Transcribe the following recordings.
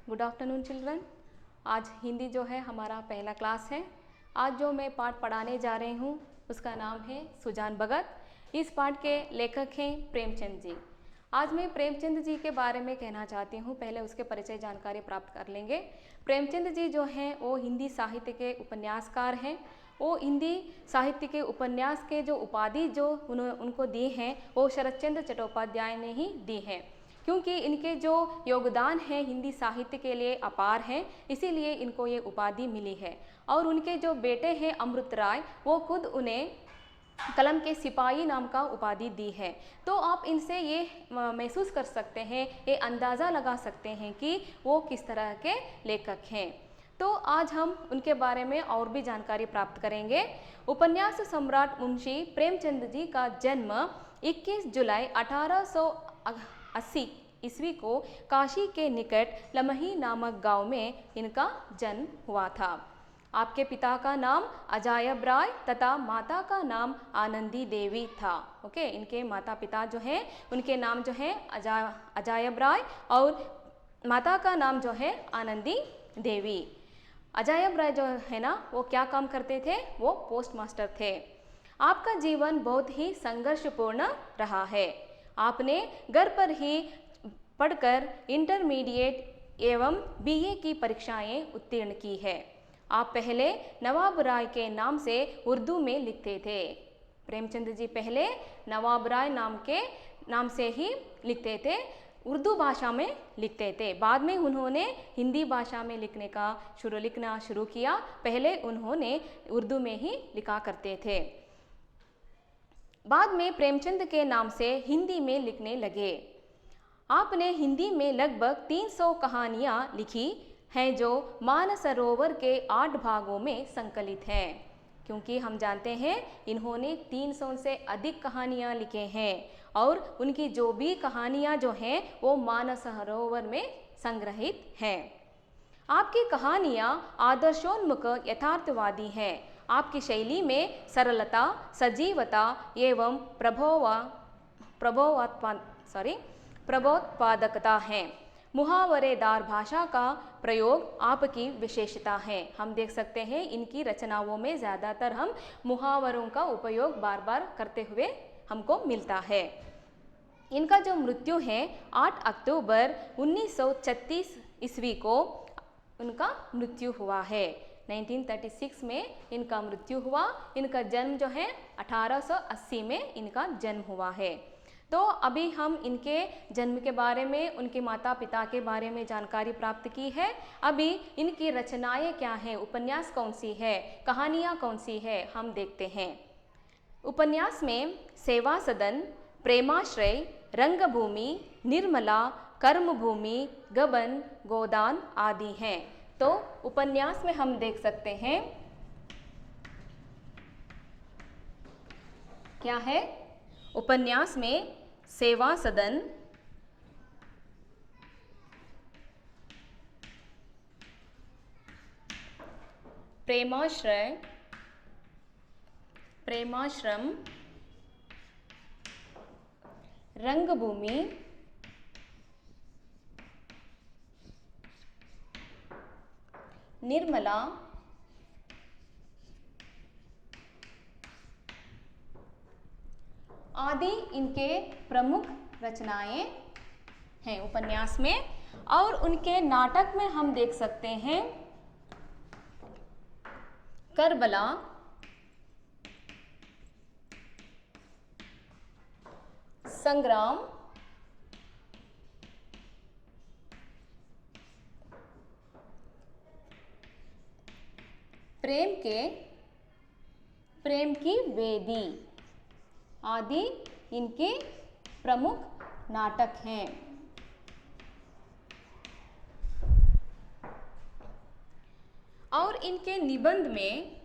Good afternoon children. आज हिंदी जो है हमारा पहला क्लास है। आज जो मैं पाठ पढ़ाने जा रही हूँ उसका नाम है सुजान भगत। इस पाठ के लेखक हैं प्रेमचंद जी। आज मैं प्रेमचंद जी के बारे में कहना चाहती हूँ, पहले उसके परिचय जानकारी प्राप्त कर लेंगे। प्रेमचंद जी जो हैं वो हिंदी साहित्य के उपन्यासकार हैं। वो हिंदी साहित्य के उपन्यास के जो उपाधि जो उनको दी हैं वो शरतचंद्र चट्टोपाध्याय ने ही दी हैं, क्योंकि इनके जो योगदान है हिंदी साहित्य के लिए अपार है, इसीलिए इनको ये उपाधि मिली है। और उनके जो बेटे हैं अमृत राय, वो खुद उन्हें कलम के सिपाही नाम का उपाधि दी है। तो आप इनसे ये महसूस कर सकते हैं, ये अंदाज़ा लगा सकते हैं कि वो किस तरह के लेखक हैं। तो आज हम उनके बारे में और भी जानकारी प्राप्त करेंगे। उपन्यास सम्राट मुंशी प्रेमचंद जी का जन्म 21 जुलाई 1880 ईस्वी को काशी के निकट लमही नामक गांव में इनका जन्म हुआ था। आपके पिता का नाम अजायब राय तथा माता का नाम आनंदी देवी था। ओके, इनके माता पिता जो हैं उनके नाम जो है अजायब राय और माता का नाम जो है आनंदी देवी। अजायब राय जो है ना, वो क्या काम करते थे? वो पोस्ट मास्टर थे। आपका जीवन बहुत ही संघर्षपूर्ण रहा है। आपने घर पर ही पढ़कर इंटरमीडिएट एवं बीए की परीक्षाएं उत्तीर्ण की है। आप पहले नवाब राय के नाम से उर्दू में लिखते थे। प्रेमचंद जी पहले नवाब राय नाम से ही लिखते थे, उर्दू भाषा में लिखते थे। बाद में उन्होंने हिंदी भाषा में लिखना शुरू किया। पहले उन्होंने उर्दू में ही लिखा करते थे। बाद में प्रेमचंद के नाम से हिंदी में लिखने लगे। आपने हिंदी में लगभग 300 कहानियाँ लिखी हैं जो मानसरोवर के 8 भागों में संकलित हैं, क्योंकि हम जानते हैं इन्होंने 300 से अधिक कहानियाँ लिखे हैं और उनकी जो भी कहानियाँ जो हैं वो मानसरोवर में संग्रहित हैं। आपकी कहानियाँ आदर्शोन्मुख यथार्थवादी हैं। आपकी शैली में सरलता, सजीवता एवं प्रबोधोत्पादकता है। मुहावरेदार भाषा का प्रयोग आपकी विशेषता है। हम देख सकते हैं इनकी रचनाओं में ज़्यादातर हम मुहावरों का उपयोग बार बार करते हुए हमको मिलता है। इनका जो मृत्यु है 8 अक्टूबर 1936 ईस्वी को उनका मृत्यु हुआ है। 1936 में इनका मृत्यु हुआ। इनका जन्म जो है 1880 में इनका जन्म हुआ है। तो अभी हम इनके जन्म के बारे में, उनके माता पिता के बारे में जानकारी प्राप्त की है। अभी इनकी रचनाएं क्या हैं, उपन्यास कौन सी है, कहानियाँ कौन सी है, हम देखते हैं। उपन्यास में सेवा सदन, प्रेमाश्रय, रंगभूमि, निर्मला, कर्मभूमि, गबन, गोदान आदि हैं। तो उपन्यास में हम देख सकते हैं क्या है। उपन्यास में सेवा सदन, प्रेमाश्रम, रंगभूमि, निर्मला, आदि इनके प्रमुख रचनाएं हैं उपन्यास में। और उनके नाटक में हम देख सकते हैं करबला, संग्राम, प्रेम की वेदी आदि इनके प्रमुख नाटक हैं। और इनके निबंध में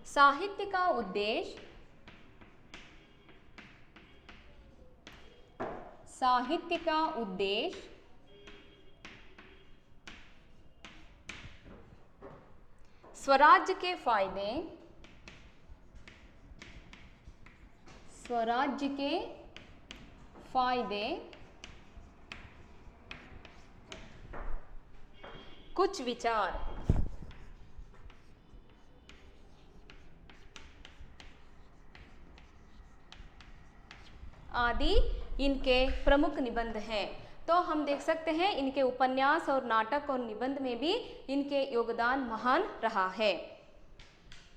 साहित्य का उद्देश्य स्वराज्य के फायदे, फायदे, कुछ विचार, आदि इनके प्रमुख निबंध हैं। तो हम देख सकते हैं इनके उपन्यास और नाटक और निबंध में भी इनके योगदान महान रहा है।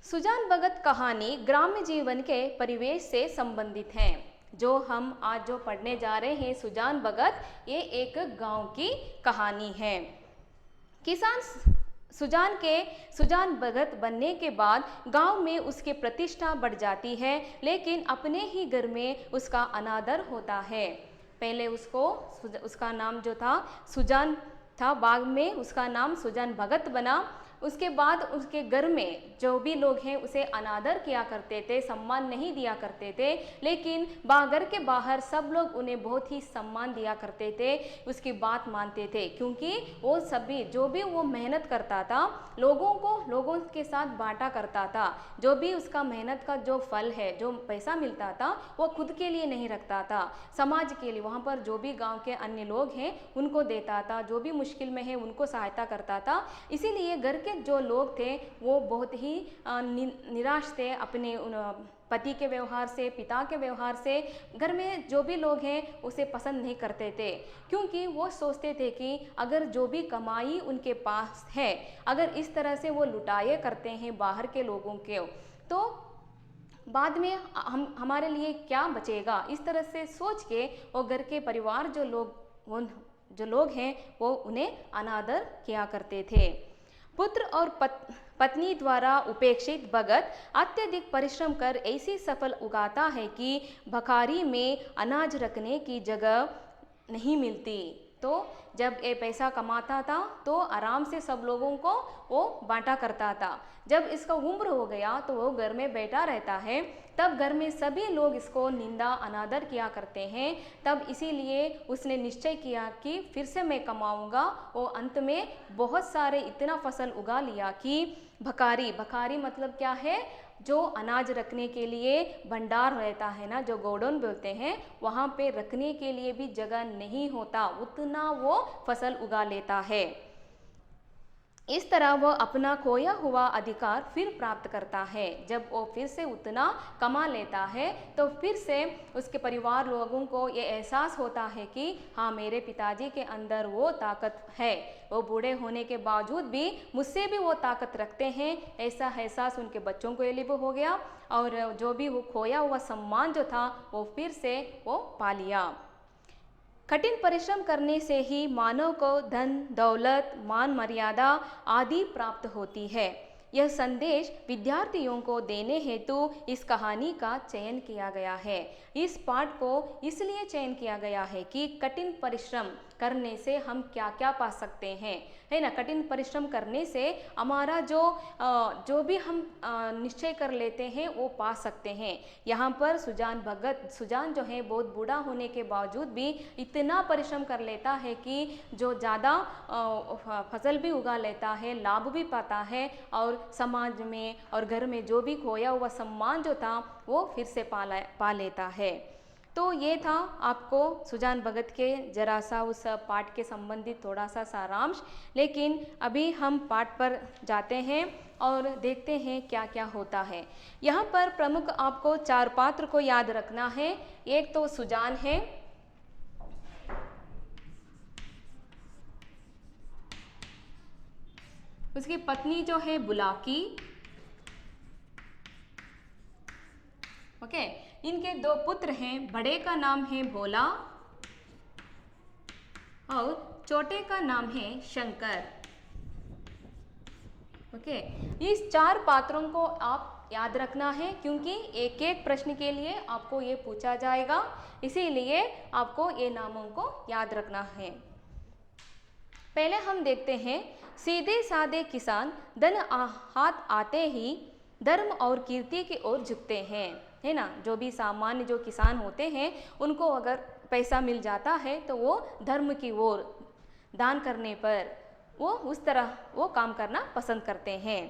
सुजान भगत कहानी ग्राम्य जीवन के परिवेश से संबंधित है। जो हम आज जो पढ़ने जा रहे हैं सुजान भगत, ये एक गांव की कहानी है। किसान सुजान भगत बनने के बाद गांव में उसकी प्रतिष्ठा बढ़ जाती है, लेकिन अपने ही घर में उसका अनादर होता है। पहले उसका नाम जो था सुजान था, बाद में उसका नाम सुजान भगत बना। उसके बाद उसके घर में जो भी लोग हैं उसे अनादर किया करते थे, सम्मान नहीं दिया करते थे, लेकिन घर के बाहर सब लोग उन्हें बहुत ही सम्मान दिया करते थे, उसकी बात मानते थे, क्योंकि वो सभी जो भी वो मेहनत करता था लोगों के साथ बांटा करता था। जो भी उसका मेहनत का जो फल है, जो पैसा मिलता था, वो खुद के लिए नहीं रखता था, समाज के लिए, वहाँ पर जो भी गाँव के अन्य लोग हैं उनको देता था, जो भी मुश्किल में है उनको सहायता करता था। इसीलिए घर के जो लोग थे वो बहुत ही निराश थे अपने पति के व्यवहार से, पिता के व्यवहार से। घर में जो भी लोग हैं उसे पसंद नहीं करते थे, क्योंकि वो सोचते थे कि अगर जो भी कमाई उनके पास है, अगर इस तरह से वो लुटाए करते हैं बाहर के लोगों के, तो बाद में हमारे लिए क्या बचेगा। इस तरह से सोच के वो घर के परिवार जो लोग हैं वो उन्हें अनादर किया करते थे। पुत्र और पत्नी द्वारा उपेक्षित भगत अत्यधिक परिश्रम कर ऐसी फसल उगाता है कि भखारी में अनाज रखने की जगह नहीं मिलती। तो जब ये पैसा कमाता था तो आराम से सब लोगों को वो बांटा करता था। जब इसका उम्र हो गया तो वो घर में बैठा रहता है, तब घर में सभी लोग इसको निंदा अनादर किया करते हैं। तब इसीलिए उसने निश्चय किया कि फिर से मैं कमाऊंगा। वो अंत में बहुत सारे इतना फसल उगा लिया कि भखारी मतलब क्या है, जो अनाज रखने के लिए भंडार रहता है ना, जो गोडाउन बोलते हैं, वहाँ पे रखने के लिए भी जगह नहीं होता, उतना वो फसल उगा लेता है। इस तरह वह अपना खोया हुआ अधिकार फिर प्राप्त करता है। जब वो फिर से उतना कमा लेता है तो फिर से उसके परिवार लोगों को ये एहसास होता है कि हाँ, मेरे पिताजी के अंदर वो ताकत है, वो बूढ़े होने के बावजूद भी मुझसे भी वो ताकत रखते हैं। ऐसा एहसास उनके बच्चों को ये हो गया, और जो भी वो खोया हुआ सम्मान जो था वो फिर से वो पा लिया। कठिन परिश्रम करने से ही मानव को धन, दौलत, मान मर्यादा आदि प्राप्त होती है। यह संदेश विद्यार्थियों को देने हेतु इस कहानी का चयन किया गया है। इस पाठ को इसलिए चयन किया गया है कि कठिन परिश्रम करने से हम क्या क्या पा सकते हैं, है ना। कठिन परिश्रम करने से हमारा जो भी हम निश्चय कर लेते हैं वो पा सकते हैं। यहाँ पर सुजान जो है बहुत बूढ़ा होने के बावजूद भी इतना परिश्रम कर लेता है कि जो ज़्यादा फसल भी उगा लेता है, लाभ भी पाता है, और समाज में और घर में जो भी खोया हुआ सम्मान जो था वो फिर से पा लेता है। तो ये था आपको सुजान भगत के जरा सा उस पाठ के संबंधित थोड़ा सा सारांश। लेकिन अभी हम पाठ पर जाते हैं और देखते हैं क्या क्या होता है। यहाँ पर प्रमुख आपको 4 पात्र को याद रखना है। एक तो सुजान है, उसकी पत्नी जो है बुलाकी, ओके। इनके 2 पुत्र हैं, बड़े का नाम है भोला और छोटे का नाम है शंकर, ओके। इस 4 पात्रों को आप याद रखना है, क्योंकि एक एक प्रश्न के लिए आपको ये पूछा जाएगा, इसीलिए आपको ये नामों को याद रखना है। पहले हम देखते हैं, सीधे साधे किसान धन हाथ आते ही धर्म और कीर्ति की ओर झुकते हैं, है ना। जो भी सामान्य जो किसान होते हैं उनको अगर पैसा मिल जाता है तो वो धर्म की ओर, दान करने पर वो उस तरह वो काम करना पसंद करते हैं।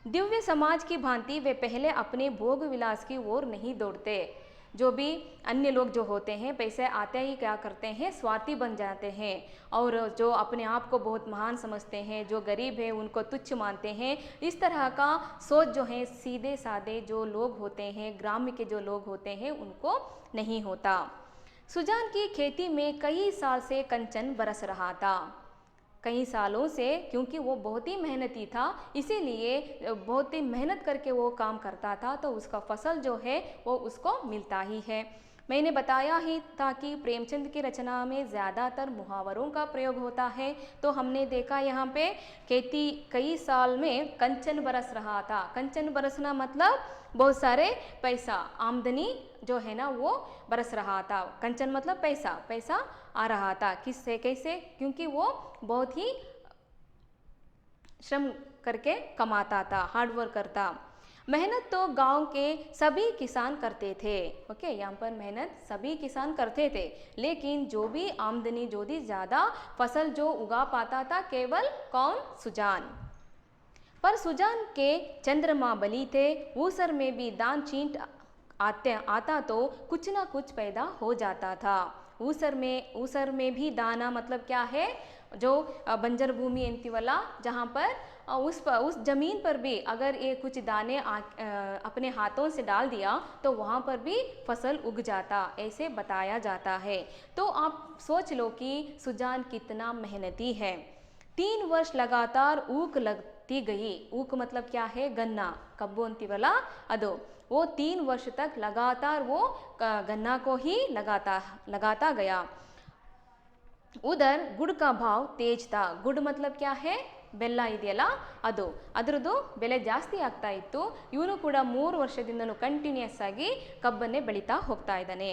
दिव्य समाज की भांति वे पहले अपने भोग विलास की ओर नहीं दौड़ते। जो भी अन्य लोग जो होते हैं पैसे आते ही क्या करते हैं, स्वार्थी बन जाते हैं और जो अपने आप को बहुत महान समझते हैं, जो गरीब है उनको तुच्छ मानते हैं। इस तरह का सोच जो है सीधे साधे जो लोग होते हैं, ग्राम्य के जो लोग होते हैं उनको नहीं होता। सुजान की खेती में कई साल से कंचन बरस रहा था, कई सालों से, क्योंकि वो बहुत ही मेहनती था, इसीलिए बहुत ही मेहनत करके वो काम करता था, तो उसका फसल जो है वो उसको मिलता ही है। मैंने बताया ही था कि प्रेमचंद की रचना में ज़्यादातर मुहावरों का प्रयोग होता है, तो हमने देखा यहाँ पे खेती कई साल में कंचन बरस रहा था। कंचन बरसना मतलब बहुत सारे पैसा, आमदनी जो है ना वो बरस रहा था। कंचन मतलब पैसा, पैसा आ रहा था। किससे, कैसे? क्योंकि वो बहुत ही श्रम करके कमाता था, हार्डवर्क करता। मेहनत तो गांव के सभी किसान करते थे। ओके, यहाँ पर मेहनत सभी किसान करते थे, लेकिन जो भी आमदनी, जो भी ज़्यादा फसल जो उगा पाता था केवल कौन? सुजान। पर सुजान के चंद्रमा बली थे, ऊसर में भी दान चींट आता तो कुछ ना कुछ पैदा हो जाता था। ऊसर में भी दाना मतलब क्या है? जो बंजर भूमि एंती वाला, जहाँ पर उस जमीन पर भी अगर ये कुछ दाने अपने हाथों से डाल दिया तो वहाँ पर भी फसल उग जाता, ऐसे बताया जाता है। तो आप सोच लो कि सुजान कितना मेहनती है। 3 वर्ष लगातार ऊक लगती गई। ऊक मतलब क्या है? गन्ना, कब्बू अंती वाला अदो। वो 3 वर्ष तक लगातार वो गन्ना को ही लगाता गया। उधर गुड़ का भाव तेज था। गुड़ मतलब क्या है? ಬೆಲ್ಲ ಇದೆಯಲ್ಲ ಅದು, ಅದರದ್ದು ಬೆಲೆ ಜಾಸ್ತಿ ಆಗ್ತಾ ಇತ್ತು। ಇವನು ಕೂಡ 3 ವರ್ಷದಿಂದನೂ ಕಂಟಿನ್ಯೂಸ್ ಆಗಿ ಕಬ್ಬನ್ನೇ ಬೆಳೀತಾ ಹೋಗ್ತಾ ಇದ್ದಾನೆ।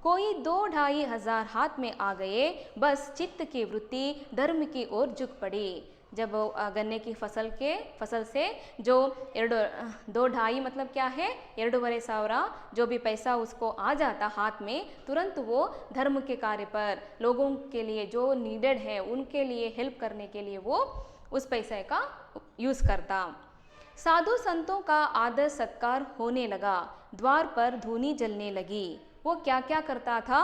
कोई 2-2.5 हजार हाथ में आ गए, बस चित्त की वृत्ति धर्म की ओर झुक पड़ी। जब गन्ने की फसल से जो 2-2.5 मतलब क्या है? 2,500 जो भी पैसा उसको आ जाता हाथ में, तुरंत वो धर्म के कार्य पर, लोगों के लिए जो नीडेड है उनके लिए हेल्प करने के लिए वो उस पैसे का यूज़ करता। साधु संतों का आदर सत्कार होने लगा, द्वार पर धूनी जलने लगी। वो क्या क्या करता था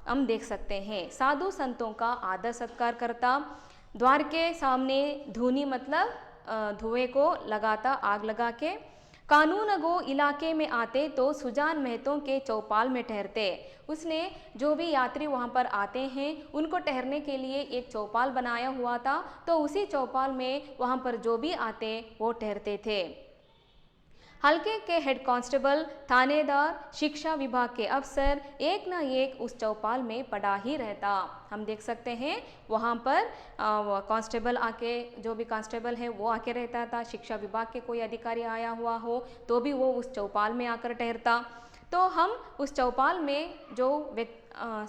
हम देख सकते हैं। साधु संतों का आदर सत्कार करता, द्वार के सामने धूनी मतलब धुएं को लगाता, आग लगा के। कानूनगो इलाके में आते तो सुजान महतों के चौपाल में ठहरते। उसने जो भी यात्री वहाँ पर आते हैं उनको ठहरने के लिए एक चौपाल बनाया हुआ था, तो उसी चौपाल में वहाँ पर जो भी आते वो ठहरते थे। हल्के के हेड कांस्टेबल, थानेदार, शिक्षा विभाग के अफसर एक ना एक उस चौपाल में पड़ा ही रहता। हम देख सकते हैं वहाँ पर कांस्टेबल आके, जो भी कांस्टेबल है वो आके रहता था। शिक्षा विभाग के कोई अधिकारी आया हुआ हो तो भी वो उस चौपाल में आकर ठहरता। तो हम उस चौपाल में जो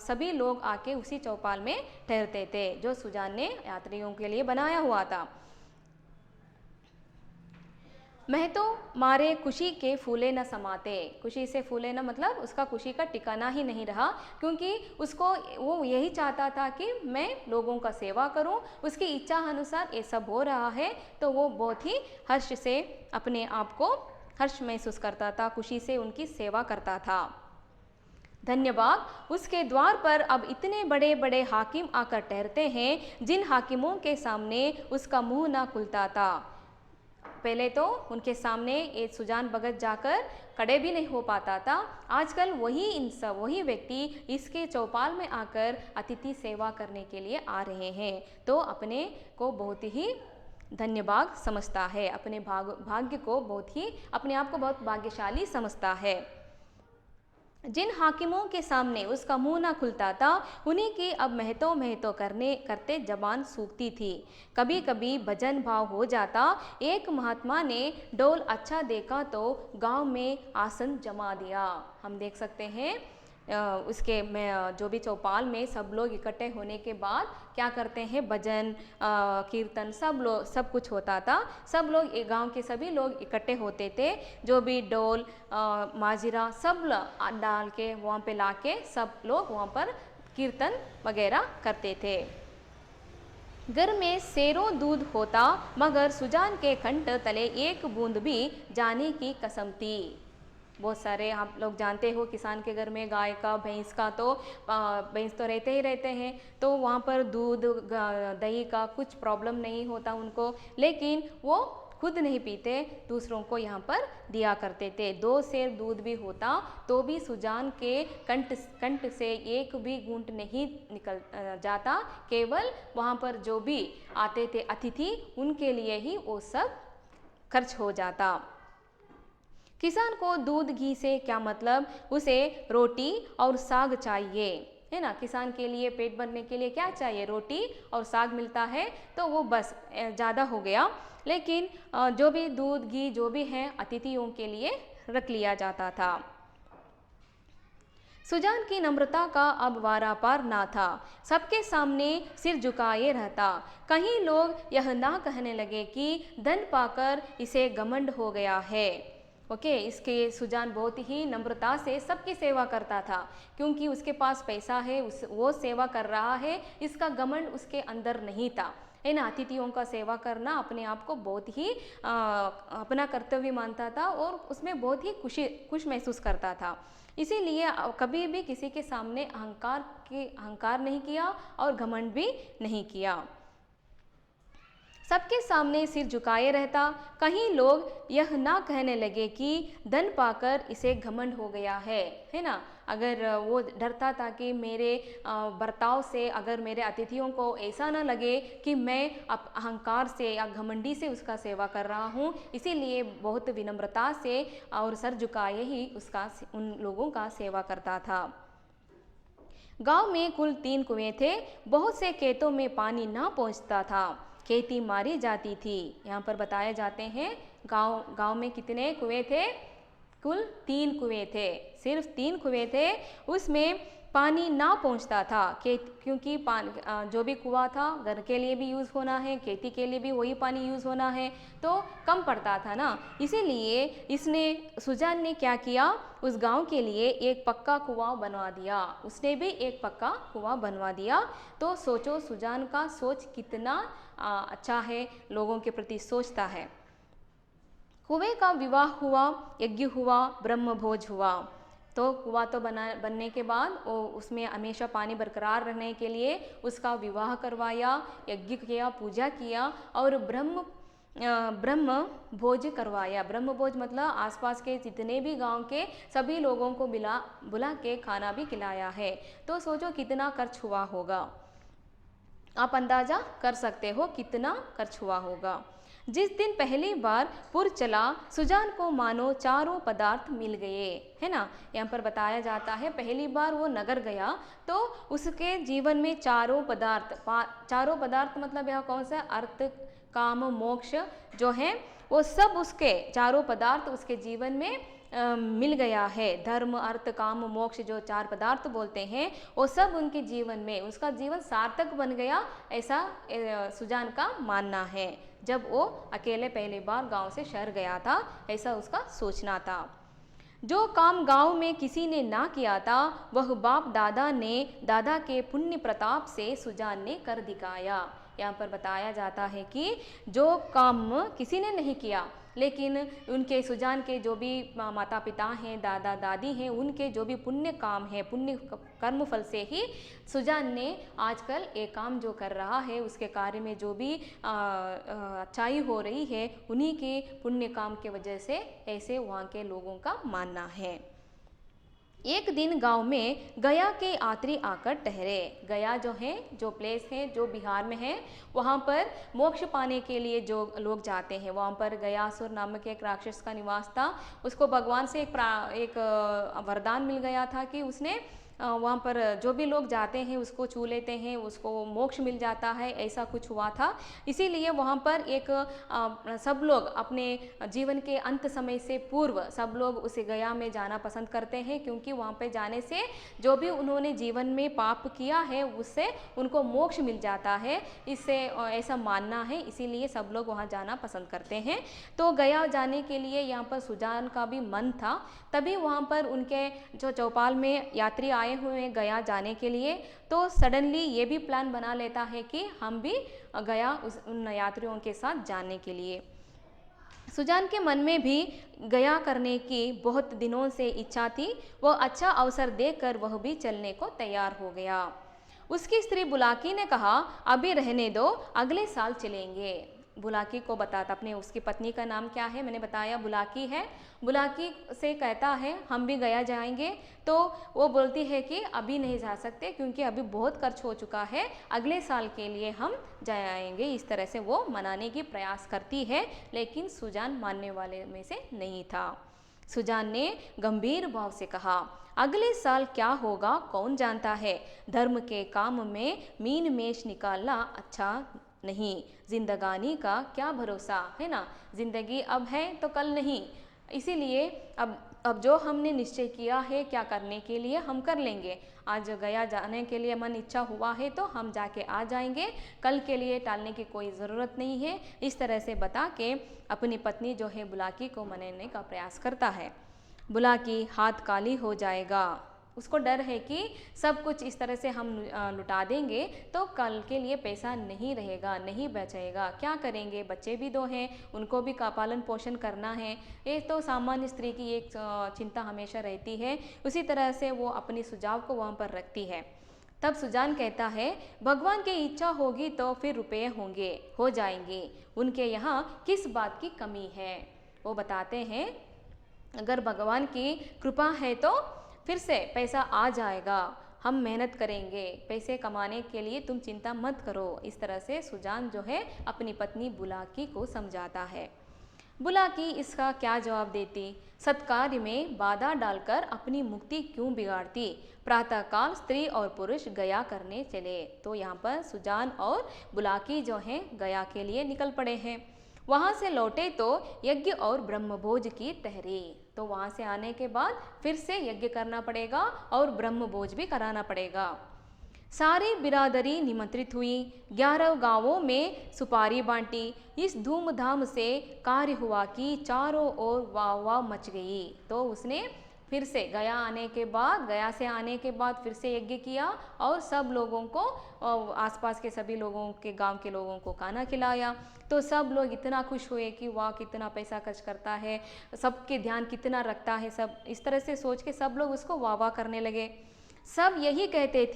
सभी लोग आके उसी चौपाल में ठहरते थे जो सुजान ने यात्रियों के लिए बनाया हुआ था। मैं तो मारे खुशी के फूले न समाते। खुशी से फूले न मतलब उसका खुशी का ठिकाना ही नहीं रहा, क्योंकि उसको वो यही चाहता था कि मैं लोगों का सेवा करूं। उसकी इच्छा अनुसार ये सब हो रहा है तो वो बहुत ही हर्ष से अपने आप को हर्ष महसूस करता था, खुशी से उनकी सेवा करता था। धन्यवाद। उसके द्वार पर अब इतने बड़े बड़े हाकिम आकर ठहरते हैं जिन हाकिमों के सामने उसका मुंह ना खुलता था। पहले तो उनके सामने ये सुजान भगत जाकर खड़े भी नहीं हो पाता था। आजकल वही व्यक्ति इसके चौपाल में आकर अतिथि सेवा करने के लिए आ रहे हैं, तो अपने को बहुत ही धन्यवाद समझता है, अपने भाग्य को बहुत ही, अपने आप को बहुत भाग्यशाली समझता है। जिन हाकिमों के सामने उसका मुंह ना खुलता था उन्हीं की अब महतो करते जबान सूखती थी। कभी कभी भजन भाव हो जाता। एक महात्मा ने डोल अच्छा देखा तो गांव में आसन जमा दिया। हम देख सकते हैं उसके में जो भी चौपाल में सब लोग इकट्ठे होने के बाद क्या करते हैं, भजन कीर्तन सब कुछ होता था। सब लोग गांव के सभी लोग इकट्ठे होते थे। जो भी डोल माजीरा सब डाल के वहाँ पे लाके सब लोग वहाँ पर कीर्तन वगैरह करते थे। घर में सेरों दूध होता मगर सुजान के कंठ तले एक बूंद भी जाने की कसम थी। बहुत सारे आप लोग जानते हो किसान के घर में गाय का भैंस का तो भैंस तो रहते ही रहते हैं, तो वहाँ पर दूध दही का कुछ प्रॉब्लम नहीं होता उनको, लेकिन वो खुद नहीं पीते, दूसरों को यहाँ पर दिया करते थे। 2 सेर दूध भी होता तो भी सुजान के कंठ से एक भी घूंट नहीं निकल जाता, केवल वहाँ पर जो भी आते थे अतिथि उनके लिए ही वो सब खर्च हो जाता। किसान को दूध घी से क्या मतलब, उसे रोटी और साग चाहिए, है ना। किसान के लिए पेट भरने के लिए क्या चाहिए, रोटी और साग मिलता है तो वो बस ज़्यादा हो गया। लेकिन जो भी दूध घी जो भी है अतिथियों के लिए रख लिया जाता था। सुजान की नम्रता का अब वारा पार ना था, सबके सामने सिर झुकाए रहता। कहीं लोग यह ना कहने लगे कि धन पाकर इसे घमंड हो गया है। ओके, इसके सुजान बहुत ही नम्रता से सबकी सेवा करता था, क्योंकि उसके पास पैसा है, वो सेवा कर रहा है, इसका घमंड उसके अंदर नहीं था, है ना। अतिथियों का सेवा करना अपने आप को बहुत ही अपना कर्तव्य मानता था और उसमें बहुत ही खुश महसूस करता था। इसीलिए कभी भी किसी के सामने अहंकार नहीं किया और घमंड भी नहीं किया, सबके सामने सिर झुकाए रहता। कहीं लोग यह ना कहने लगे कि धन पाकर इसे घमंड हो गया है ना। अगर वो डरता था कि मेरे बर्ताव से अगर मेरे अतिथियों को ऐसा ना लगे कि मैं अहंकार से या घमंडी से उसका सेवा कर रहा हूँ, इसीलिए बहुत विनम्रता से और सर झुकाए ही उन लोगों का सेवा करता था। गांव में कुल 3 कुएं थे, बहुत से खेतों में पानी ना पहुंचता था, खेती मारी जाती थी। यहाँ पर बताए जाते हैं गांव में कितने कुएं थे, कुल 3 कुएं थे, सिर्फ 3 कुएं थे, उसमें पानी ना पहुंचता था क्योंकि जो भी कुआं था घर के लिए भी यूज़ होना है, खेती के लिए भी वही पानी यूज़ होना है, तो कम पड़ता था ना। इसीलिए सुजान ने क्या किया, उस गांव के लिए एक पक्का कुआं बनवा दिया, उसने भी एक पक्का कुआं बनवा दिया। तो सोचो सुजान का सोच कितना अच्छा है, लोगों के प्रति सोचता है। कुएं का विवाह हुआ, यज्ञ हुआ, ब्रह्म भोज हुआ। तो कुआं तो बनने के बाद उसमें हमेशा पानी बरकरार रहने के लिए उसका विवाह करवाया, यज्ञ किया, पूजा किया और ब्रह्म भोज करवाया। ब्रह्म भोज मतलब आसपास के जितने भी गांव के सभी लोगों को बुला के खाना भी खिलाया है। तो सोचो कितना खर्च हुआ होगा, आप अंदाजा कर सकते हो कितना खर्च हुआ होगा। जिस दिन पहली बार पुर चला, सुजान को मानो चारों पदार्थ मिल गए, है ना। यहाँ पर बताया जाता है पहली बार वो नगर गया तो उसके जीवन में चारों पदार्थ मतलब यह कौन सा, अर्थ काम मोक्ष जो है वो सब उसके चारों पदार्थ उसके जीवन में मिल गया है। धर्म अर्थ काम मोक्ष जो 4 पदार्थ बोलते हैं वो सब उनके जीवन में, उसका जीवन सार्थक बन गया, ऐसा सुजान का मानना है। जब वो अकेले पहली बार गांव से शहर गया था, ऐसा उसका सोचना था। जो काम गांव में किसी ने ना किया था वह बाप दादा के पुण्य प्रताप से सुजान ने कर दिखाया। यहाँ पर बताया जाता है कि जो काम किसी ने नहीं किया, लेकिन उनके सुजान के जो भी माता पिता हैं, दादा दादी हैं, उनके जो भी पुण्य काम है, पुण्य कर्म फल से ही सुजान ने आजकल एक काम जो कर रहा है, उसके कार्य में जो भी अच्छाई हो रही है, उन्हीं के पुण्य काम के वजह से ऐसे वहाँ के लोगों का मानना है। एक दिन गांव में गया के यात्री आकर ठहरे। गया जो प्लेस है जो बिहार में है, वहाँ पर मोक्ष पाने के लिए जो लोग जाते हैं, वहाँ पर गयासुर नामक एक राक्षस का निवास था। उसको भगवान से एक वरदान मिल गया था कि उसने वहाँ पर जो भी लोग जाते हैं उसको छू लेते हैं, उसको मोक्ष मिल जाता है, ऐसा कुछ हुआ था। इसीलिए वहाँ पर एक सब लोग अपने जीवन के अंत समय से पूर्व सब लोग उसे गया में जाना पसंद करते हैं, क्योंकि वहाँ पे जाने से जो भी उन्होंने जीवन में पाप किया है उससे उनको मोक्ष मिल जाता है, इससे ऐसा मानना है, इसीलिए सब लोग वहाँ जाना पसंद करते हैं। तो गया जाने के लिए यहाँ पर सुजान का भी मन था, तभी वहाँ पर उनके जो चौपाल में यात्री आए हुए गया जाने के लिए, तो सडनली ये भी प्लान बना लेता है कि हम भी गया उन यात्रियों के साथ जाने के लिए। सुजान के मन में भी गया करने की बहुत दिनों से इच्छा थी। वह अच्छा अवसर देखकर वह भी चलने को तैयार हो गया। उसकी स्त्री बुलाकी ने कहा, अभी रहने दो, अगले साल चलेंगे। बुलाकी को बताता, अपने उसकी पत्नी का नाम क्या है, मैंने बताया बुलाकी है। बुलाकी से कहता है हम भी गया जाएंगे। तो वो बोलती है कि अभी नहीं जा सकते क्योंकि अभी बहुत खर्च हो चुका है, अगले साल के लिए हम जाएंगे। इस तरह से वो मनाने की प्रयास करती है, लेकिन सुजान मानने वाले में से नहीं था। सुजान ने गंभीर भाव से कहा, अगले साल क्या होगा कौन जानता है। धर्म के काम में मीन मेष निकालना अच्छा नहीं। जिंदगानी का क्या भरोसा है ना, जिंदगी अब है तो कल नहीं। इसीलिए अब जो हमने निश्चय किया है क्या करने के लिए हम कर लेंगे। आज गया जाने के लिए मन इच्छा हुआ है तो हम जाके आ जाएंगे, कल के लिए टालने की कोई ज़रूरत नहीं है। इस तरह से बता के अपनी पत्नी जो है बुलाकी को मनाने का प्रयास करता है। बुलाकी हाथ काली हो जाएगा, उसको डर है कि सब कुछ इस तरह से हम लुटा देंगे तो कल के लिए पैसा नहीं रहेगा, नहीं बचेगा, क्या करेंगे, बच्चे भी दो हैं, उनको भी का पालन पोषण करना है। ये तो सामान्य स्त्री की एक चिंता हमेशा रहती है। उसी तरह से वो अपनी सुझाव को वहाँ पर रखती है। तब सुजान कहता है, भगवान की इच्छा होगी तो फिर रुपये होंगे, हो जाएंगे, उनके यहाँ किस बात की कमी है। वो बताते हैं अगर भगवान की कृपा है तो फिर से पैसा आ जाएगा, हम मेहनत करेंगे, पैसे कमाने के लिए तुम चिंता मत करो। इस तरह से सुजान जो है अपनी पत्नी बुलाकी को समझाता है। बुलाकी इसका क्या जवाब देती, सत्कार्य में बाधा डालकर अपनी मुक्ति क्यों बिगाड़ती। प्रातःकाल स्त्री और पुरुष गया करने चले। तो यहाँ पर सुजान और बुलाकी जो हैं गया के लिए निकल पड़े हैं। वहाँ से लौटे तो यज्ञ और ब्रह्मभोज की ठहरी। तो वहाँ से आने के बाद फिर से यज्ञ करना पड़ेगा और ब्रह्मभोज भी कराना पड़ेगा। सारी बिरादरी निमंत्रित हुई, 11 गांवों में सुपारी बांटी। इस धूमधाम से कार्य हुआ कि चारों ओर वाह वाह मच गई। तो उसने फिर से गया से आने के बाद फिर से यज्ञ किया और सब लोगों को, आसपास के सभी लोगों के, गांव के लोगों को खाना खिलाया। तो सब लोग इतना खुश हुए कि वाह कितना पैसा खर्च करता है, सबके ध्यान कितना रखता है। सब इस तरह से सोच के सब लोग उसको वाह वाह करने लगे। सब यही कहते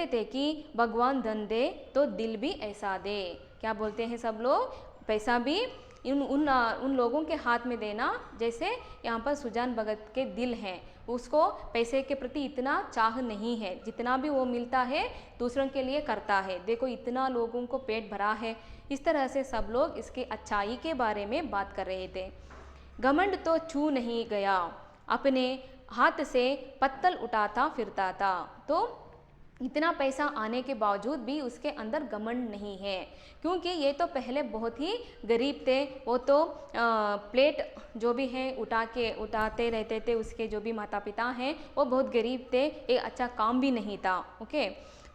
थे कि भगवान धन दे तो दिल भी ऐसा दे। क्या बोलते हैं सब लोग, पैसा भी उन लोगों के हाथ में देना जैसे यहाँ पर सुजान भगत के दिल हैं। उसको पैसे के प्रति इतना चाह नहीं है, जितना भी वो मिलता है दूसरों के लिए करता है। देखो इतना लोगों को पेट भरा है। इस तरह से सब लोग इसकी अच्छाई के बारे में बात कर रहे थे। घमंड तो छू नहीं गया, अपने हाथ से पत्तल उठाता फिरता था। तो इतना पैसा आने के बावजूद भी उसके अंदर घमंड नहीं है, क्योंकि ये तो पहले बहुत ही गरीब थे। वो तो प्लेट जो भी है उठाते रहते थे। उसके जो भी माता पिता हैं वो बहुत गरीब थे, एक अच्छा काम भी नहीं था। ओके,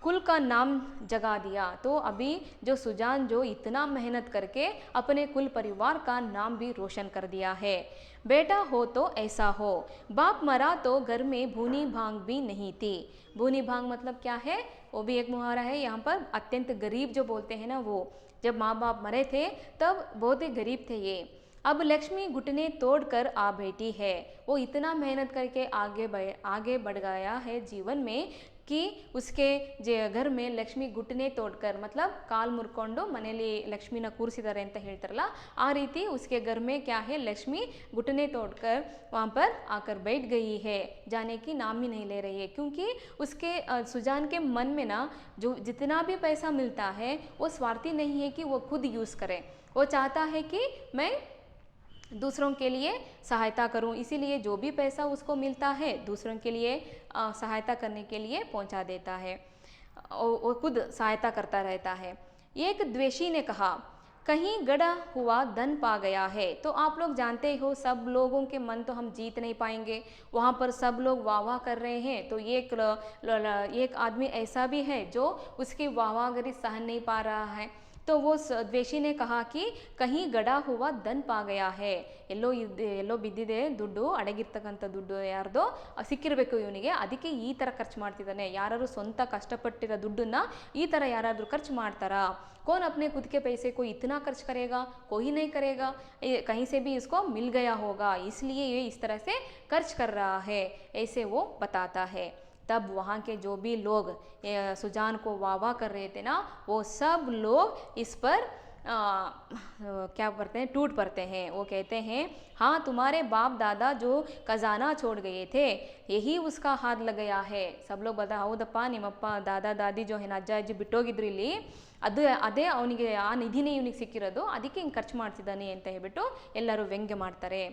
कुल का नाम जगा दिया। तो अभी जो सुजान जो इतना मेहनत करके अपने कुल परिवार का नाम भी रोशन कर दिया है। बेटा हो तो ऐसा हो, बाप मरा तो घर में भूनी भांग भी नहीं थी। भूनी भांग मतलब क्या है, वो भी एक मुहावरा है। यहाँ पर अत्यंत गरीब जो बोलते हैं ना, वो जब माँ बाप मरे थे तब बहुत ही गरीब थे ये। अब लक्ष्मी घुटने तोड़कर आ बैठी है। वो इतना मेहनत करके आगे बढ़ गया है जीवन में कि उसके घर में लक्ष्मी घुटने तोड़कर, मतलब काल मुर्ಕೊಂಡು ಮನೆಯಲ್ಲಿ ಲಕ್ಷ್ಮಿನ ಕೂರಿಸಿದ್ದಾರೆ ಅಂತ ಹೇಳ್ತಾರಲ್ಲ, ಆ ರೀತಿ उसके घर में क्या है, लक्ष्मी घुटने तोड़कर वहाँ पर आकर बैठ गई है, जाने की नाम ही नहीं ले रही है। क्योंकि उसके सुजान के मन में ना जो जितना भी पैसा मिलता है वो स्वार्थी नहीं है कि वो खुद यूज़ करे। वो चाहता है कि मैं दूसरों के लिए सहायता करूं, इसीलिए जो भी पैसा उसको मिलता है दूसरों के लिए सहायता करने के लिए पहुंचा देता है। वो खुद सहायता करता रहता है। एक द्वेषी ने कहा, कहीं गड़ा हुआ धन पा गया है। तो आप लोग जानते हो सब लोगों के मन तो हम जीत नहीं पाएंगे। वहाँ पर सब लोग वाह वाह कर रहे हैं, तो एक आदमी ऐसा भी है जो उसकी वाहवाहगरी सहन नहीं पा रहा है। तो वो द्वेषी ने कहा कि कहीं गड़ा हुआ धन पा गया है, ಎಲ್ಲೋ ಬಿದ್ದಿದೆ ದುಡ್ಡು, ಅಡಗಿರ್ತಕ್ಕಂಥ ದುಡ್ಡು ಯಾರ್ದೋ ಸಿಕ್ಕಿರಬೇಕು ಇವನಿಗೆ, ಅದಕ್ಕೆ ಈ ಥರ ಖರ್ಚು ಮಾಡ್ತಿದ್ದಾನೆ. ಯಾರು ಸ್ವಂತ ಕಷ್ಟಪಟ್ಟಿರೋ ದುಡ್ಡನ್ನ ಈ ಥರ ಯಾರಾದರೂ ಖರ್ಚು ಮಾಡ್ತಾರಾ? कौन अपने खुद के पैसे को इतना खर्च करेगा? कोई नहीं करेगा, कहीं से भी इसको मिल गया होगा, इसलिए ये इस तरह से खर्च कर रहा है, ऐसे वो बताता है. तब वहाँ के जो भी लोग सुजान को वाह वाह कर रहे थे ना, वो सब लोग इस पर क्या करते हैं, टूट पड़ते हैं. वो कहते हैं हाँ, तुम्हारे बाप दादा जो खजाना छोड़ गए थे यही उसका हाथ लग गया है. सब लोग बता ಹೌದಪ್ಪ ನಿಮ್ಮಪ್ಪ ದಾದಾ ದಾದಿ जो है ಅಜ್ಜ ಅಜ್ಜಿ ಬಿಟ್ಟೋಗಿದ್ರು ಇಲ್ಲಿ, ಅದೇ ಅವನಿಗೆ ಆ ನಿಧಿನೇ ಇವನಿಗೆ ಸಿಕ್ಕಿರೋದು, ಅದಕ್ಕೆ ಹಿಂಗೆ ಖರ್ಚು ಮಾಡ್ತಿದ್ದಾನೆ ಅಂತ ಹೇಳ್ಬಿಟ್ಟು ಎಲ್ಲರೂ ವ್ಯಂಗ್ಯ ಮಾಡ್ತಾರೆ.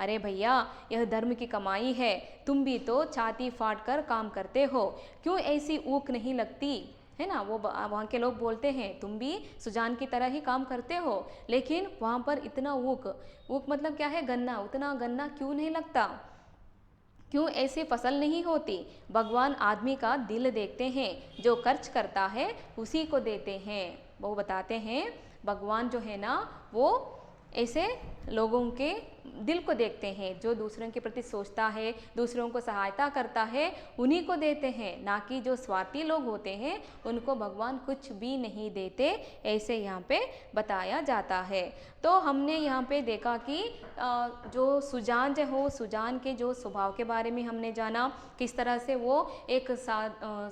अरे भैया यह धर्म की कमाई है, तुम भी तो छाती फाड़ कर काम करते हो, क्यों ऐसी ऊक नहीं लगती है ना. वो वहाँ के लोग बोलते हैं तुम भी सुजान की तरह ही काम करते हो, लेकिन वहाँ पर इतना ऊक मतलब क्या है, गन्ना, उतना गन्ना क्यों नहीं लगता, क्यों ऐसी फसल नहीं होती. भगवान आदमी का दिल देखते हैं, जो खर्च करता है उसी को देते हैं. वो बताते हैं भगवान जो है ना वो ऐसे लोगों के दिल को देखते हैं, जो दूसरों के प्रति सोचता है, दूसरों को सहायता करता है, उन्हीं को देते हैं, ना कि जो स्वार्थी लोग होते हैं उनको भगवान कुछ भी नहीं देते, ऐसे यहाँ पे बताया जाता है. तो हमने यहाँ पे देखा कि जो सुजान जो हो, सुजान के जो स्वभाव के बारे में हमने जाना, किस तरह से वो एक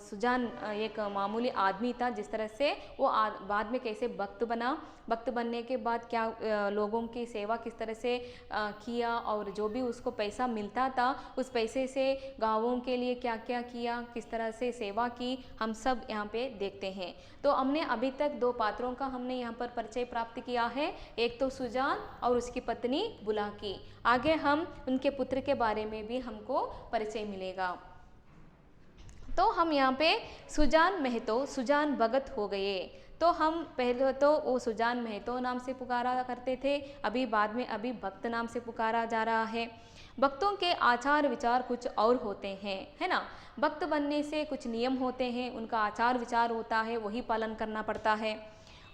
सुजान एक मामूली आदमी था, जिस तरह से वो बाद में कैसे भक्त बना, भक्त बनने के बाद क्या लोगों की सेवा किस तरह से किया, और जो भी उसको पैसा मिलता था उस पैसे से गाँवों के लिए क्या क्या किया, किस तरह से सेवा की, हम सब यहाँ पे देखते हैं. तो हमने अभी तक दो पात्रों का हमने यहाँ पर परिचय प्राप्त किया है, एक तो सुजान और उसकी पत्नी बुलाकी. आगे हम उनके पुत्र के बारे में भी हमको परिचय मिलेगा. तो हम यहाँ पे सुजान महतो, सुजान भगत हो गए. तो हम पहले तो वो सुजान महतो नाम से पुकारा करते थे, अभी बाद में अभी भक्त नाम से पुकारा जा रहा है. भक्तों के आचार विचार कुछ और होते हैं, है ना. भक्त बनने से कुछ नियम होते हैं, उनका आचार विचार होता है, वही पालन करना पड़ता है.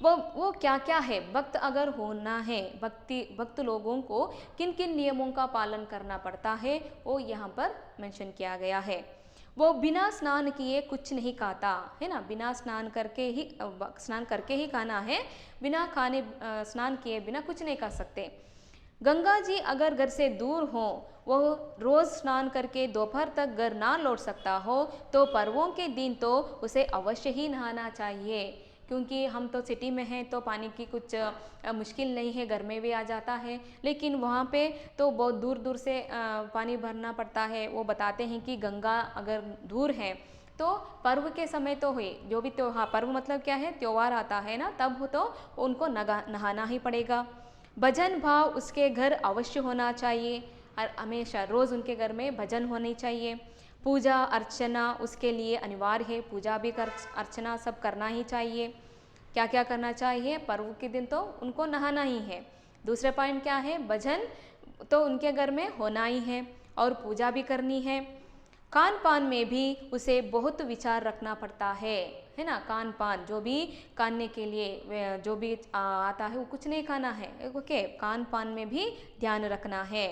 वो क्या क्या है, भक्त अगर होना है, भक्त लोगों को किन किन नियमों का पालन करना पड़ता है वो यहाँ पर मेंशन किया गया है. वो बिना स्नान किए कुछ नहीं खाता, है ना. बिना स्नान करके ही खाना है, बिना खाने स्नान किए बिना कुछ नहीं खा सकते. गंगा जी अगर घर से दूर हो, वो रोज़ स्नान करके दोपहर तक घर ना लौट सकता हो, तो पर्वों के दिन तो उसे अवश्य ही नहाना चाहिए. क्योंकि हम तो सिटी में हैं तो पानी की कुछ मुश्किल नहीं है, घर में भी आ जाता है, लेकिन वहाँ पे तो बहुत दूर दूर से पानी भरना पड़ता है. वो बताते हैं कि गंगा अगर दूर है तो पर्व के समय तो हुए जो भी त्योहार, पर्व मतलब क्या है, त्योहार आता है ना, तब हो तो उनको नहाना ही पड़ेगा. भजन भाव उसके घर अवश्य होना चाहिए, और हमेशा रोज़ उनके घर में भजन होनी चाहिए. पूजा अर्चना उसके लिए अनिवार्य है, पूजा भी अर्चना सब करना ही चाहिए. क्या क्या करना चाहिए, पर्व के दिन तो उनको नहाना ही है. दूसरा पॉइंट क्या है, भजन तो उनके घर में होना ही है, और पूजा भी करनी है. खान पान में भी उसे बहुत विचार रखना पड़ता है ना. खान पान जो भी खाने के लिए जो भी आता है वो कुछ नहीं खाना है, ओके. खान पान में भी ध्यान रखना है.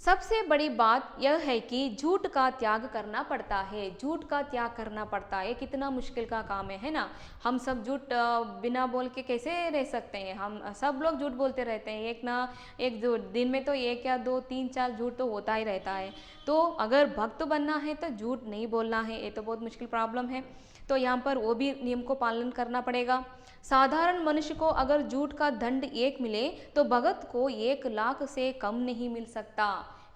सबसे बड़ी बात यह है कि झूठ का त्याग करना पड़ता है. झूठ का त्याग करना पड़ता है, कितना मुश्किल का काम है ना. हम सब झूठ बिना बोल के कैसे रह सकते हैं, हम सब लोग झूठ बोलते रहते हैं. एक ना एक दिन में तो 1 या 2 3 4 झूठ तो होता ही रहता है. तो अगर भक्त बनना है तो झूठ नहीं बोलना है, ये तो बहुत मुश्किल प्रॉब्लम है. तो यहाँ पर वो भी नियम को पालन करना पड़ेगा. साधारण मनुष्य को अगर झूठ का दंड 1 मिले तो भगत को 1 लाख से कम नहीं मिल सकता.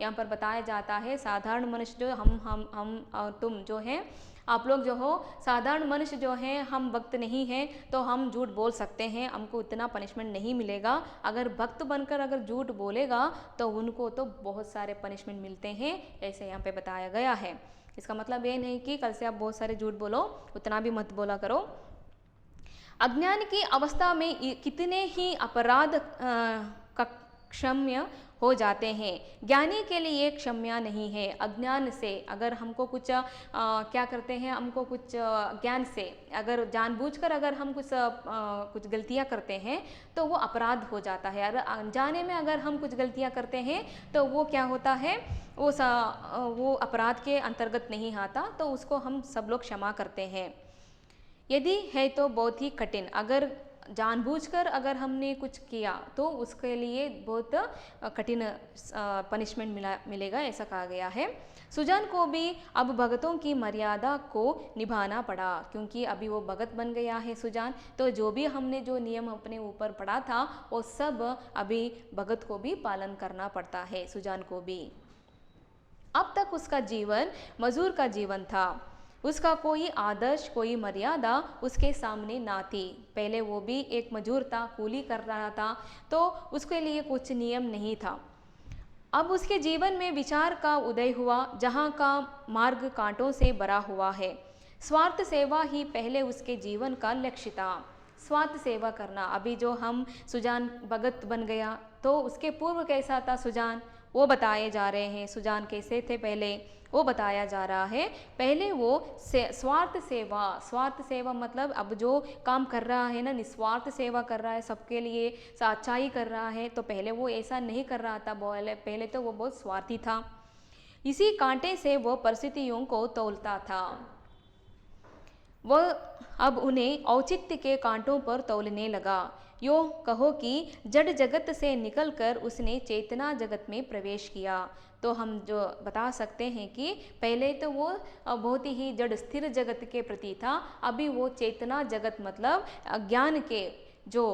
यहाँ पर बताया जाता है साधारण मनुष्य जो हम और तुम जो हैं, आप लोग जो हो साधारण मनुष्य जो हैं, हम भक्त नहीं हैं तो हम झूठ बोल सकते हैं, हमको इतना पनिशमेंट नहीं मिलेगा. अगर भक्त बनकर अगर झूठ बोलेगा तो उनको तो बहुत सारे पनिशमेंट मिलते हैं, ऐसे यहाँ पे बताया गया है. इसका मतलब ये नहीं कि कल से आप बहुत सारे झूठ बोलो, उतना भी मत बोला करो. अज्ञान की अवस्था में कितने ही अपराध क्षम्य हो जाते हैं। ज्ञानी के लिए क्षम्य नहीं है। अज्ञान से अगर हमको कुछ क्या करते हैं, हमको कुछ ज्ञान से अगर जानबूझकर अगर हम कुछ गलतियां करते हैं तो वो अपराध हो जाता है। अगर अनजाने में अगर हम कुछ गलतियां करते हैं तो वो क्या होता है, वो अपराध के अंतर्गत नहीं आता, तो उसको हम सब लोग क्षमा करते हैं। यदि है तो बहुत ही कठिन, अगर जानबूझकर अगर हमने कुछ किया तो उसके लिए बहुत कठिन पनिशमेंट मिलेगा, ऐसा कहा गया है। सुजान को भी अब भगतों की मर्यादा को निभाना पड़ा, क्योंकि अभी वो भगत बन गया है सुजान, तो जो भी हमने जो नियम अपने ऊपर पढ़ा था वो सब अभी भगत को भी पालन करना पड़ता है, सुजान को भी। अब तक उसका जीवन मजदूर का जीवन था, उसका कोई आदर्श कोई मर्यादा उसके सामने ना थी। पहले वो भी एक मजदूर था, कूली कर रहा था, तो उसके लिए कुछ नियम नहीं था। अब उसके जीवन में विचार का उदय हुआ, जहाँ का मार्ग कांटों से भरा हुआ है। स्वार्थ सेवा ही पहले उसके जीवन का लक्ष्य था। स्वार्थ सेवा करना, अभी जो हम सुजान भगत बन गया तो उसके पूर्व कैसा था सुजान, वो बताए जा रहे हैं। सुजान कैसे थे पहले वो बताया जा रहा है। पहले वो स्वार्थ सेवा मतलब अब जो काम कर रहा है ना, निस्वार्थ सेवा कर रहा है, सबके लिए सच्चाई कर रहा है, तो पहले वो ऐसा नहीं कर रहा था। पहले तो वो बहुत स्वार्थी था। इसी कांटे से वो परिस्थितियों को तौलता था। वह अब उन्हें औचित्य के कांटों पर तौलने लगा। यो कहो कि जड़ जगत से निकलकर उसने चेतना जगत में प्रवेश किया। तो हम जो बता सकते हैं कि पहले तो वो बहुत ही जड़ स्थिर जगत के प्रति था, अभी वो चेतना जगत मतलब ज्ञान के जो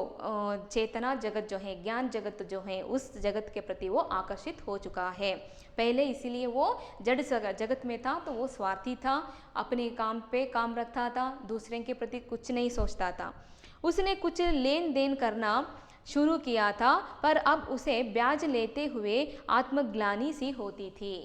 चेतना जगत जो है, ज्ञान जगत जो है, उस जगत के प्रति वो आकर्षित हो चुका है। पहले इसीलिए वो जड़ जगत में था तो वो स्वार्थी था, अपने काम पे काम रखता था, दूसरे के प्रति कुछ नहीं सोचता था। उसने कुछ लेन देन करना शुरू किया था, पर अब उसे ब्याज लेते हुए आत्मग्लानि सी होती थी।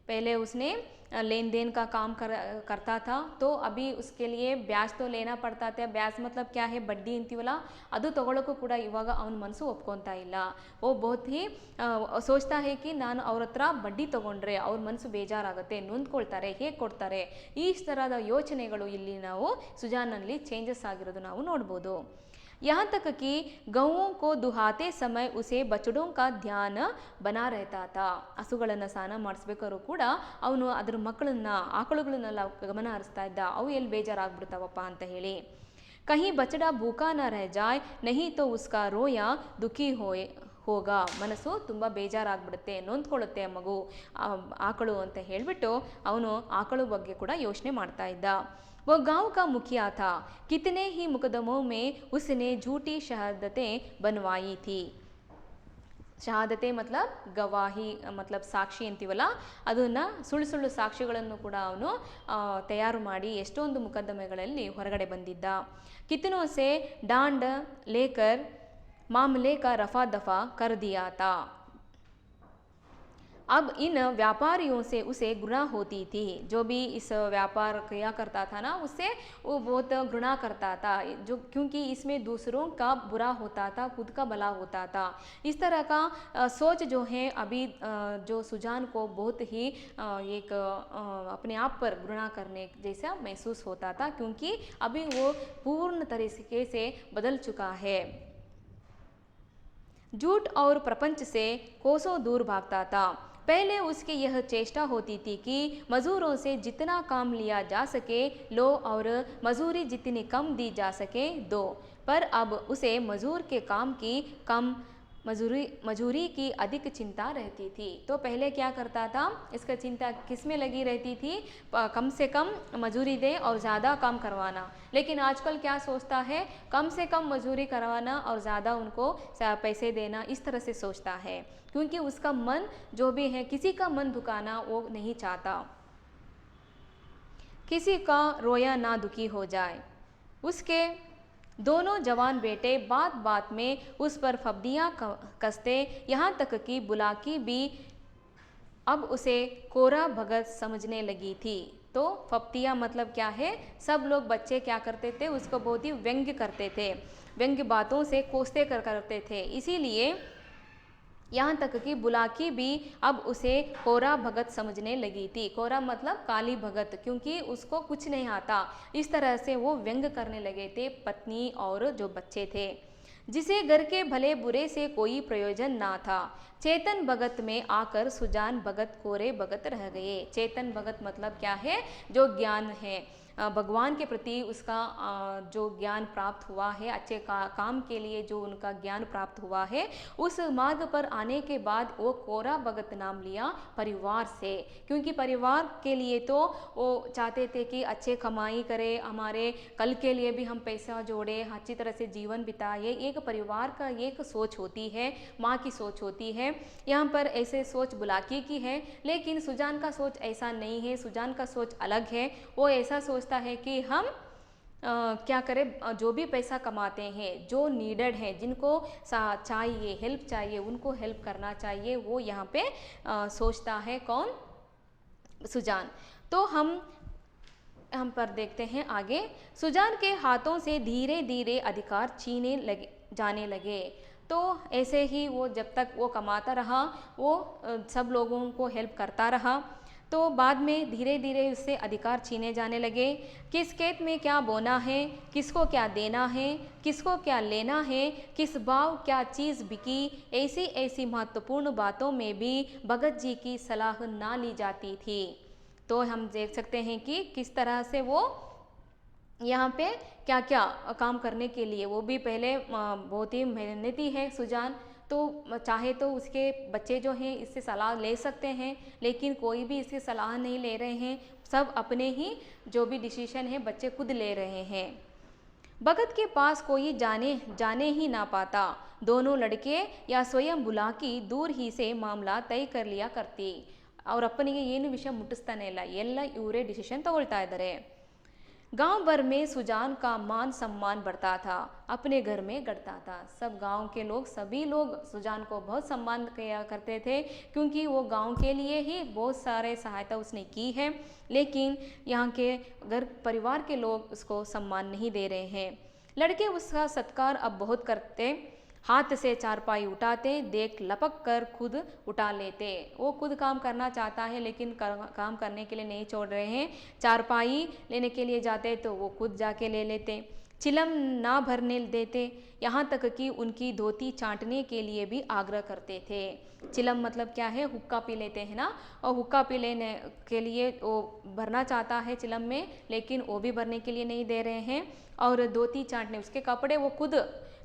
पहले उसने लेन देन का काम करता था, तो अभी उसके लिए ब्याज तो लेना पड़ता था। ಬ್ಯಾಜ್ मतलब क्या है, ಬಡ್ಡಿ ಅಂತೀವಲ್ಲ, ಅದು ತಗೊಳ್ಳೋಕ್ಕೂ ಕೂಡ ಇವಾಗ ಅವನ ಮನಸ್ಸು ಒಪ್ಕೊತಾ ಇಲ್ಲ। वो बहुत ही सोचता है कि ನಾನು ಅವ್ರ ಹತ್ರ ಬಡ್ಡಿ ತಗೊಂಡ್ರೆ ಅವ್ರ ಮನಸ್ಸು ಬೇಜಾರಾಗುತ್ತೆ, ನೊಂದ್ಕೊಳ್ತಾರೆ, ಹೇಗೆ ಕೊಡ್ತಾರೆ, ಈ ಥರದ ಯೋಚನೆಗಳು ಇಲ್ಲಿ ನಾವು ಸುಜಾನ್ನಲ್ಲಿ ಚೇಂಜಸ್ ಆಗಿರೋದು ನಾವು ನೋಡ್ಬೋದು। यहाँ तक कि गौओं को दुहाते समय उसे बछड़ों का ध्यान बना रहता था। ಹಸುಗಳನ್ನು ಸ್ನಾನ ಮಾಡಿಸ್ಬೇಕಾದ್ರೂ ಕೂಡ ಅವನು ಅದರ ಮಕ್ಕಳನ್ನ ಆಕಳುಗಳನ್ನೆಲ್ಲ ಗಮನ ಹರಿಸ್ತಾ ಇದ್ದ, ಅವು ಎಲ್ಲಿ ಬೇಜಾರಾಗ್ಬಿಡ್ತಾವಪ್ಪ ಅಂತ ಹೇಳಿ। कहीं बछड़ा भूखा न रह जाए नहीं तो उसका रोया दुखी ಹೋಗ, ಮನಸ್ಸು ತುಂಬ ಬೇಜಾರಾಗ್ಬಿಡುತ್ತೆ, ನೊಂದ್ಕೊಳ್ಳುತ್ತೆ ಮಗು ಆಕಳು ಅಂತ ಹೇಳಿಬಿಟ್ಟು ಅವನು ಆಕಳು ಬಗ್ಗೆ ಕೂಡ ಯೋಚನೆ ಮಾಡ್ತಾ ಇದ್ದ। वो गांव का मुखिया था, कितने ही मुकदमों में उसने झूठी शहादतें बनवाई थी। ಶಹಾದತೆ ಮತ್ಲಬ್ ಗವಾಹಿ ಮತ್ಲಬ್ ಸಾಕ್ಷಿ ಅಂತೀವಲ್ಲ, ಅದನ್ನು ಸುಳ್ಳು ಸುಳ್ಳು ಸಾಕ್ಷಿಗಳನ್ನು ಕೂಡ ಅವನು ತಯಾರು ಮಾಡಿ ಎಷ್ಟೊಂದು ಮುಕದ್ದಮೆಗಳಲ್ಲಿ ಹೊರಗಡೆ ಬಂದಿದ್ದ। ಕಿತನೋ ಸೆ डांड लेकर मामले का रफा दफा कर दिया था। अब इन व्यापारियों से उसे घृणा होती थी। जो भी इस व्यापार किया करता था ना, उससे वो बहुत घृणा करता था, जो क्योंकि इसमें दूसरों का बुरा होता था, खुद का भला होता था। इस तरह का सोच जो है अभी जो सुजान को बहुत ही एक अपने आप पर घृणा करने जैसा महसूस होता था, क्योंकि अभी वो पूर्ण तरीके से बदल चुका है। झूठ और प्रपंच से कोसों दूर भागता था। पहले उसकी यह चेष्टा होती थी कि मज़दूरों से जितना काम लिया जा सके लो और मजूरी जितनी कम दी जा सके दो, पर अब उसे मज़दूर के काम की कम मजूरी की अधिक चिंता रहती थी। तो पहले क्या करता था, इसका चिंता किस में लगी रहती थी, कम से कम मजूरी दे और ज़्यादा काम करवाना। लेकिन आजकल क्या सोचता है, कम से कम मजूरी करवाना और ज़्यादा उनको पैसे देना, इस तरह से सोचता है, क्योंकि उसका मन जो भी है, किसी का मन दुखाना वो नहीं चाहता, किसी का रोया ना दुखी हो जाए। उसके दोनों जवान बेटे बात बात में उस पर फब्दियाँ कसते, यहाँ तक कि बुलाकी भी अब उसे कोरा भगत समझने लगी थी। तो फप्तिया मतलब क्या है, सब लोग बच्चे क्या करते थे, उसको बहुत ही व्यंग्य करते थे, व्यंग्य बातों से कोसते करते थे। इसीलिए यहाँ तक कि बुलाकी भी अब उसे कोरा भगत समझने लगी थी। कोरा मतलब काली भगत, क्योंकि उसको कुछ नहीं आता। इस तरह से वो व्यंग करने लगे थे पत्नी और जो बच्चे थे, जिसे घर के भले बुरे से कोई प्रयोजन ना था। चेतन भगत में आकर सुजान भगत कोरे भगत रह गए। चेतन भगत मतलब क्या है? जो ज्ञान है, भगवान के प्रति उसका जो ज्ञान प्राप्त हुआ है, अच्छे काम के लिए जो उनका ज्ञान प्राप्त हुआ है, उस मार्ग पर आने के बाद वो कोरा भगत नाम लिया परिवार से। क्योंकि परिवार के लिए तो वो चाहते थे कि अच्छे कमाई करे, हमारे कल के लिए भी हम पैसा जोड़े, अच्छी तरह से जीवन बिताए। एक परिवार का एक सोच होती है, माँ की सोच होती है। यहाँ पर ऐसे सोच बुलाकी की है, लेकिन सुजान का सोच ऐसा नहीं है। सुजान का सोच अलग है। वो ऐसा सोचता है कि हम क्या करें, जो भी पैसा कमाते हैं, जो नीडेड है, जिनको चाहिए, हेल्प चाहिए, उनको हेल्प करना चाहिए। वो यहाँ पे सोचता है। कौन? सुजान। तो हम पर देखते हैं आगे। सुजान के हाथों से धीरे धीरे अधिकार जाने लगे। तो ऐसे ही वो जब तक वो कमाता रहा, वो सब लोगों को हेल्प करता रहा। तो बाद में धीरे धीरे उससे अधिकार छीने जाने लगे। किस खेत में क्या बोना है, किसको क्या देना है, किसको क्या लेना है, किस भाव क्या चीज़ बिकी, ऐसी ऐसी महत्वपूर्ण बातों में भी भगत जी की सलाह ना ली जाती थी। तो हम देख सकते हैं कि किस तरह से वो यहाँ पे क्या क्या काम करने के लिए, वो भी पहले बहुत ही मेहनती है सुजान। तो चाहे तो उसके बच्चे जो हैं इससे सलाह ले सकते हैं, लेकिन कोई भी इसकी सलाह नहीं ले रहे हैं। सब अपने ही जो भी डिसीजन है बच्चे खुद ले रहे हैं। भगत के पास कोई जाने ही ना पाता। दोनों लड़के या स्वयं बुलाकी दूर ही से मामला तय कर लिया करती। ಅವ್ರ ಅಪ್ಪನಿಗೆ ಏನು ವಿಷಯ ಮುಟ್ಟಿಸ್ತಾನೆ ಇಲ್ಲ, ಎಲ್ಲ ಇವರೇ ಡಿಸಿಷನ್ ತಗೊಳ್ತಾ ಇದ್ದಾರೆ। गांव भर में सुजान का मान सम्मान बढ़ता था, अपने घर में गढ़ता था। सब गांव के लोग, सभी लोग सुजान को बहुत सम्मान किया करते थे, क्योंकि वो गांव के लिए ही बहुत सारे सहायता उसने की है। लेकिन यहाँ के घर परिवार के लोग उसको सम्मान नहीं दे रहे हैं। लड़के उसका सत्कार अब बहुत करते, हाथ से चारपाई उठाते, देख लपक कर खुद उठा लेते। वो खुद काम करना चाहता है, लेकिन काम करने के लिए नहीं छोड़ रहे हैं। चारपाई लेने के लिए जाते तो वो खुद जाके ले लेते। चिलम ना भरने देते, यहाँ तक कि उनकी धोती चाटने के लिए भी आग्रह करते थे। चिलम मतलब क्या है? हुक्का पी लेते हैं ना, और हुक्का पी लेने के लिए वो भरना चाहता है चिलम में, लेकिन वो भी भरने के लिए नहीं दे रहे हैं। और धोती चाटने, उसके कपड़े वो खुद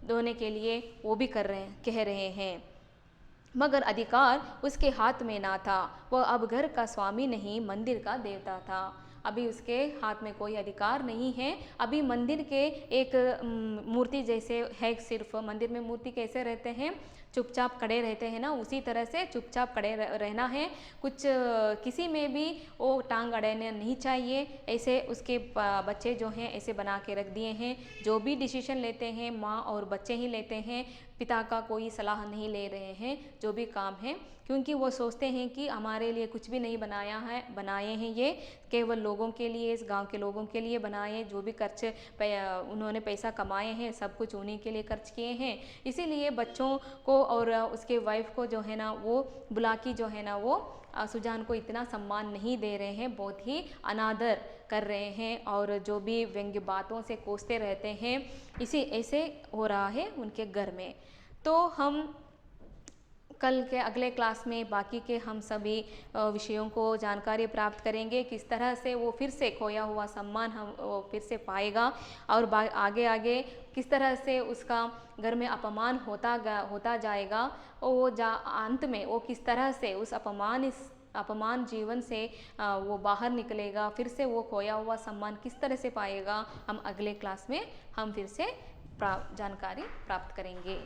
धोने के लिए वो भी कह रहे हैं। मगर अधिकार उसके हाथ में ना था। वह अब घर का स्वामी नहीं, मंदिर का देवता था। अभी उसके हाथ में कोई अधिकार नहीं है। अभी मंदिर के एक मूर्ति जैसे है। सिर्फ मंदिर में मूर्ति कैसे रहते हैं? चुपचाप खड़े रहते हैं ना, उसी तरह से चुपचाप खड़े रहना है। कुछ किसी में भी वो टांग अड़ाना नहीं चाहिए। ऐसे उसके बच्चे जो हैं ऐसे बना के रख दिए हैं। जो भी डिसीजन लेते हैं माँ और बच्चे ही लेते हैं, पिता का कोई सलाह नहीं ले रहे हैं जो भी काम है, क्योंकि वो सोचते हैं कि हमारे लिए कुछ भी नहीं बनाए हैं, ये केवल लोगों के लिए, इस गांव के लोगों के लिए बनाए। जो भी खर्च उन्होंने पैसा कमाए हैं सब कुछ उन्हीं के लिए खर्च किए हैं। इसीलिए बच्चों को और उसके वाइफ को जो है ना, वो बुलाकी जो है ना, वो सुजान को इतना सम्मान नहीं दे रहे हैं, बहुत ही अनादर कर रहे हैं और जो भी व्यंग्य बातों से कोसते रहते हैं। इसी ऐसे हो रहा है उनके घर में। तो हम कल के अगले क्लास में बाकी के हम सभी विषयों को जानकारी प्राप्त करेंगे, किस तरह से वो फिर से खोया हुआ सम्मान हम वो फिर से पाएगा, और आगे आगे किस तरह से उसका घर में अपमान होता जाएगा। वो अंत में वो किस तरह से उस अपमान जीवन से वो बाहर निकलेगा, फिर से वो खोया हुआ सम्मान किस तरह से पाएगा। हम अगले क्लास में हम फिर से जानकारी प्राप्त करेंगे।